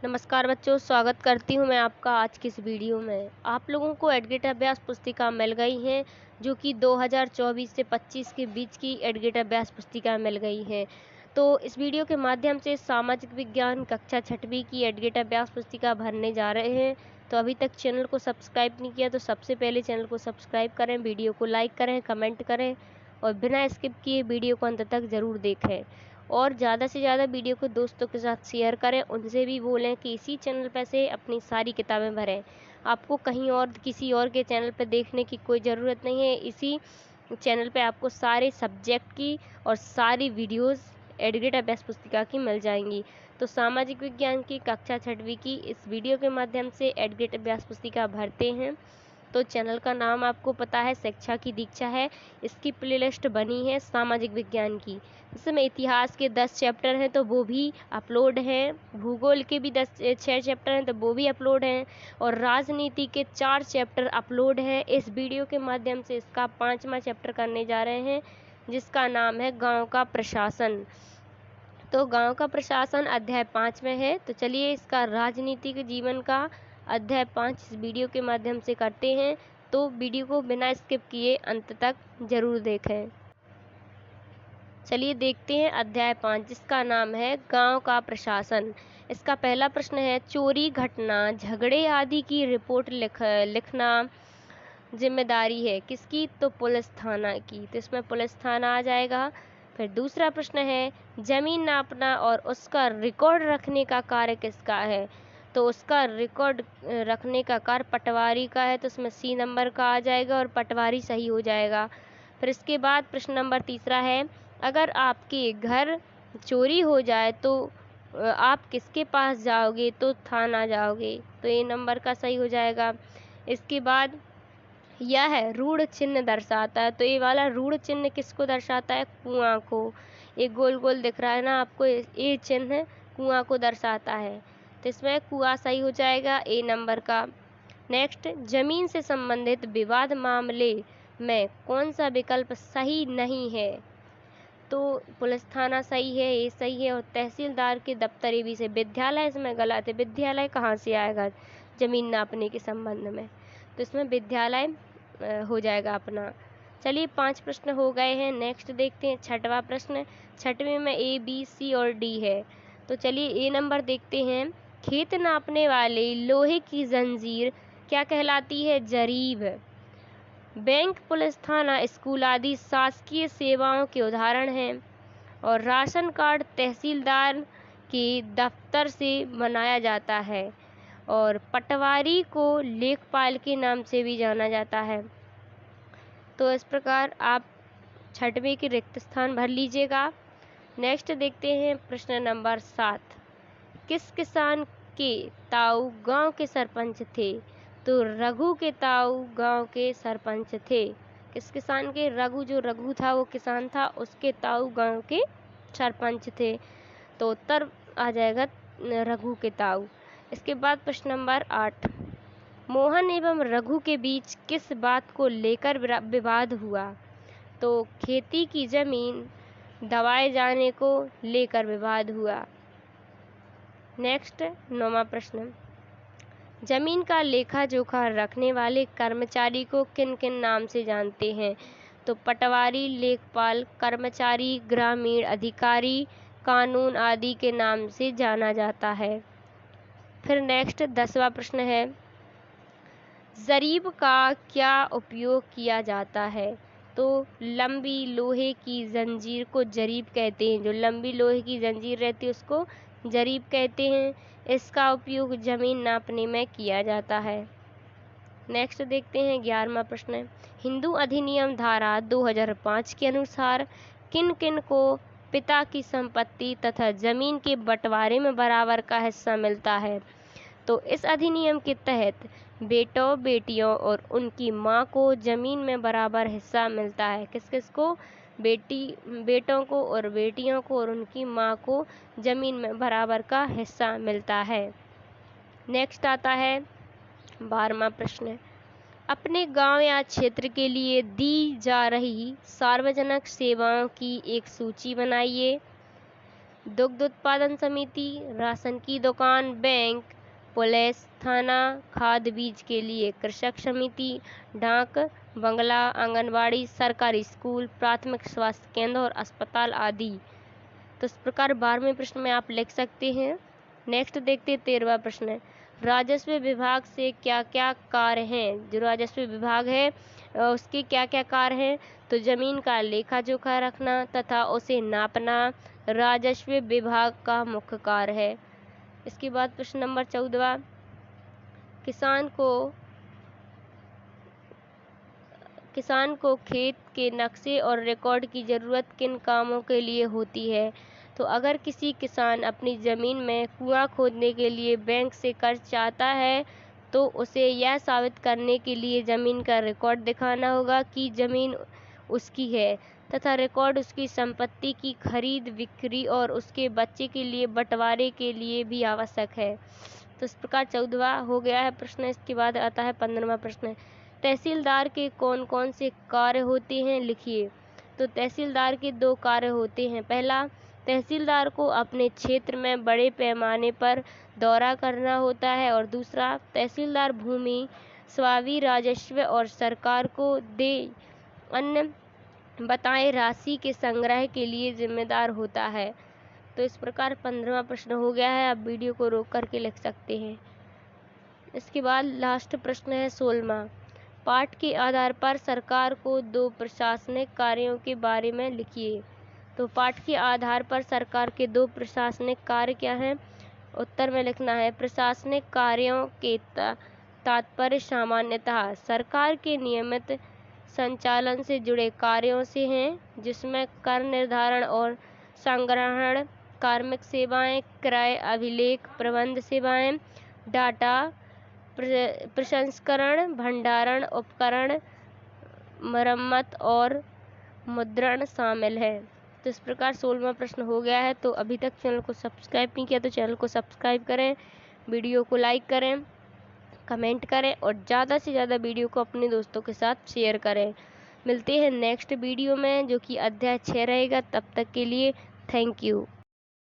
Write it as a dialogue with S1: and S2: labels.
S1: नमस्कार बच्चों, स्वागत करती हूँ मैं आपका आज की इस वीडियो में। आप लोगों को एडगेट अभ्यास पुस्तिका मिल गई हैं, जो कि 2024 से 25 के बीच की एडगेट अभ्यास पुस्तिका मिल गई हैं। तो इस वीडियो के माध्यम से सामाजिक विज्ञान कक्षा 6वीं की एडगेट अभ्यास पुस्तिका भरने जा रहे हैं। तो अभी तक चैनल को सब्सक्राइब नहीं किया तो सबसे पहले चैनल को सब्सक्राइब करें, वीडियो को लाइक करें, कमेंट करें और बिना स्किप किए वीडियो को अंत तक ज़रूर देखें। और ज़्यादा से ज़्यादा वीडियो को दोस्तों के साथ शेयर करें, उनसे भी बोलें कि इसी चैनल पर से अपनी सारी किताबें भरें। आपको कहीं और किसी और के चैनल पर देखने की कोई ज़रूरत नहीं है। इसी चैनल पे आपको सारे सब्जेक्ट की और सारी वीडियोस एडगेट अभ्यास पुस्तिका की मिल जाएंगी। तो सामाजिक विज्ञान की कक्षा 6वीं की इस वीडियो के माध्यम से एडगेट अभ्यास पुस्तिका भरते हैं। तो चैनल का नाम आपको पता है, शिक्षा की दीक्षा है। इसकी प्लेलिस्ट बनी है सामाजिक विज्ञान की, जिसमें इतिहास के 10 चैप्टर हैं तो वो भी अपलोड हैं, भूगोल के भी 6 चैप्टर हैं तो वो भी अपलोड हैं, और राजनीति के 4 चैप्टर अपलोड हैं। इस वीडियो के माध्यम से इसका 5वां चैप्टर करने जा रहे हैं, जिसका नाम है गांव का प्रशासन। तो गांव का प्रशासन अध्याय 5 में है। तो चलिए इसका राजनीतिक जीवन का अध्याय 5 इस वीडियो के माध्यम से करते हैं। तो वीडियो को बिना स्किप किए अंत तक जरूर देखें। चलिए देखते हैं अध्याय 5, जिसका नाम है गांव का प्रशासन। इसका पहला प्रश्न है, चोरी, घटना, झगड़े आदि की रिपोर्ट लिखना जिम्मेदारी है किसकी? तो पुलिस थाना की। तो इसमें पुलिस थाना आ जाएगा। फिर दूसरा प्रश्न है, जमीन नापना और उसका रिकॉर्ड रखने का कार्य किसका है? तो उसका रिकॉर्ड रखने का कार्य पटवारी का है। तो इसमें सी नंबर का आ जाएगा और पटवारी सही हो जाएगा। फिर इसके बाद प्रश्न नंबर तीसरा है, अगर आपके घर चोरी हो जाए तो आप किसके पास जाओगे? तो थाना जाओगे। तो ए नंबर का सही हो जाएगा। इसके बाद यह है रूढ़ चिन्ह दर्शाता है। तो ये वाला रूढ़ चिन्ह किसको दर्शाता है? कुआं को। एक गोल गोल दिख रहा है ना आपको, ये चिन्ह कुआं को दर्शाता है। तो इसमें कुआं सही हो जाएगा, ए नंबर का। नेक्स्ट, जमीन से संबंधित विवाद मामले में कौन सा विकल्प सही नहीं है? तो पुलिस थाना सही है, ये सही है, और तहसीलदार के दफ्तर ये भी से। विद्यालय इसमें गलत है, विद्यालय कहाँ से आएगा जमीन नापने के संबंध में? तो इसमें विद्यालय हो जाएगा अपना। चलिए 5 प्रश्न हो गए हैं। नेक्स्ट देखते हैं 6वां प्रश्न। 6वें में ए बी सी और डी है। तो चलिए ए नंबर देखते हैं, खेत नापने वाले लोहे की जंजीर क्या कहलाती है? जरीब। बैंक, पुलिस थाना, स्कूल आदि शासकीय सेवाओं के उदाहरण हैं। और राशन कार्ड तहसीलदार के दफ्तर से बनाया जाता है। और पटवारी को लेखपाल के नाम से भी जाना जाता है। तो इस प्रकार आप 6वें के रिक्त स्थान भर लीजिएगा। नेक्स्ट देखते हैं प्रश्न नंबर 7, किस किसान के ताऊ गांव के सरपंच थे? तो रघु के ताऊ गांव के सरपंच थे। किस किसान के? रघु, जो रघु था वो किसान था, उसके ताऊ गांव के सरपंच थे। तो उत्तर आ जाएगा रघु के ताऊ। इसके बाद प्रश्न नंबर 8, मोहन एवं रघु के बीच किस बात को लेकर विवाद हुआ? तो खेती की जमीन दबाए जाने को लेकर विवाद हुआ। नेक्स्ट 9वां प्रश्न, जमीन का लेखा जोखा रखने वाले कर्मचारी को किन किन नाम से जानते हैं? तो पटवारी, लेखपाल, कर्मचारी, ग्रामीण अधिकारी, कानून आदि के नाम से जाना जाता है। फिर नेक्स्ट 10वां प्रश्न है, जरीब का क्या उपयोग किया जाता है? तो लंबी लोहे की जंजीर को जरीब कहते हैं। जो लंबी लोहे की जंजीर रहती है उसको जरीब कहते हैं। इसका उपयोग जमीन नापने में किया जाता है। नेक्स्ट देखते हैं 11वां प्रश्न, हिंदू अधिनियम धारा 2005 के अनुसार किन किन को पिता की संपत्ति तथा जमीन के बंटवारे में बराबर का हिस्सा मिलता है? तो इस अधिनियम के तहत बेटों, बेटियों और उनकी मां को जमीन में बराबर हिस्सा मिलता है। किस किस को? बेटों को और बेटियों को और उनकी मां को जमीन में बराबर का हिस्सा मिलता है। नेक्स्ट आता है 12वां प्रश्न, अपने गांव या क्षेत्र के लिए दी जा रही सार्वजनिक सेवाओं की एक सूची बनाइए। दुग्ध उत्पादन समिति, राशन की दुकान, बैंक, पुलिस, थाना, खाद बीज के लिए कृषक समिति, डाक बंगला, आंगनबाड़ी, सरकारी स्कूल, प्राथमिक स्वास्थ्य केंद्र और अस्पताल आदि। तो इस प्रकार 12वें प्रश्न में आप लिख सकते हैं। नेक्स्ट देखते हैं 13वां प्रश्न। राजस्व विभाग से क्या क्या कार्य हैं? जो राजस्व विभाग है उसके क्या क्या कार्य हैं? तो जमीन का लेखा जोखा रखना तथा उसे नापना राजस्व विभाग का मुख्य कार्य है। इसके बाद प्रश्न नंबर 14वां। किसान को खेत के नक्शे और रिकॉर्ड की ज़रूरत किन कामों के लिए होती है? तो अगर किसी किसान अपनी ज़मीन में कुआं खोदने के लिए बैंक से कर्ज चाहता है तो उसे यह साबित करने के लिए ज़मीन का रिकॉर्ड दिखाना होगा कि ज़मीन उसकी है तथा रिकॉर्ड उसकी संपत्ति की खरीद बिक्री और उसके बच्चे के लिए बंटवारे के लिए भी आवश्यक है। तो इस प्रकार 14वां हो गया है प्रश्न। इसके बाद आता है 15वां प्रश्न। तहसीलदार के कौन कौन से कार्य होते हैं? लिखिए। तो तहसीलदार के 2 कार्य होते हैं। पहला, तहसीलदार को अपने क्षेत्र में बड़े पैमाने पर दौरा करना होता है और दूसरा, तहसीलदार भूमि, स्वामी राजस्व और सरकार को देय अन्य बताए राशि के संग्रह के लिए जिम्मेदार होता है। तो इस प्रकार 15वां प्रश्न हो गया है। आप वीडियो को रोक करके लिख सकते हैं। इसके बाद लास्ट प्रश्न है 16वां। पाठ के आधार पर सरकार को 2 प्रशासनिक कार्यों के बारे में लिखिए। तो पाठ के आधार पर सरकार के 2 प्रशासनिक कार्य क्या हैं? उत्तर में लिखना है प्रशासनिक कार्यों के तात्पर्य सामान्यतः सरकार के नियमित संचालन से जुड़े कार्यों से हैं, जिसमें कर निर्धारण और संग्रहण, कार्मिक सेवाएं, क्रय अभिलेख, प्रबंध सेवाएं, डाटा प्रसंस्करण, भंडारण उपकरण, मरम्मत और मुद्रण शामिल है। तो इस प्रकार 16वां प्रश्न हो गया है। तो अभी तक चैनल को सब्सक्राइब नहीं किया तो चैनल को सब्सक्राइब करें, वीडियो को लाइक करें, कमेंट करें और ज़्यादा से ज़्यादा वीडियो को अपने दोस्तों के साथ शेयर करें। मिलते हैं नेक्स्ट वीडियो में जो कि अध्याय 6 रहेगा। तब तक के लिए थैंक यू।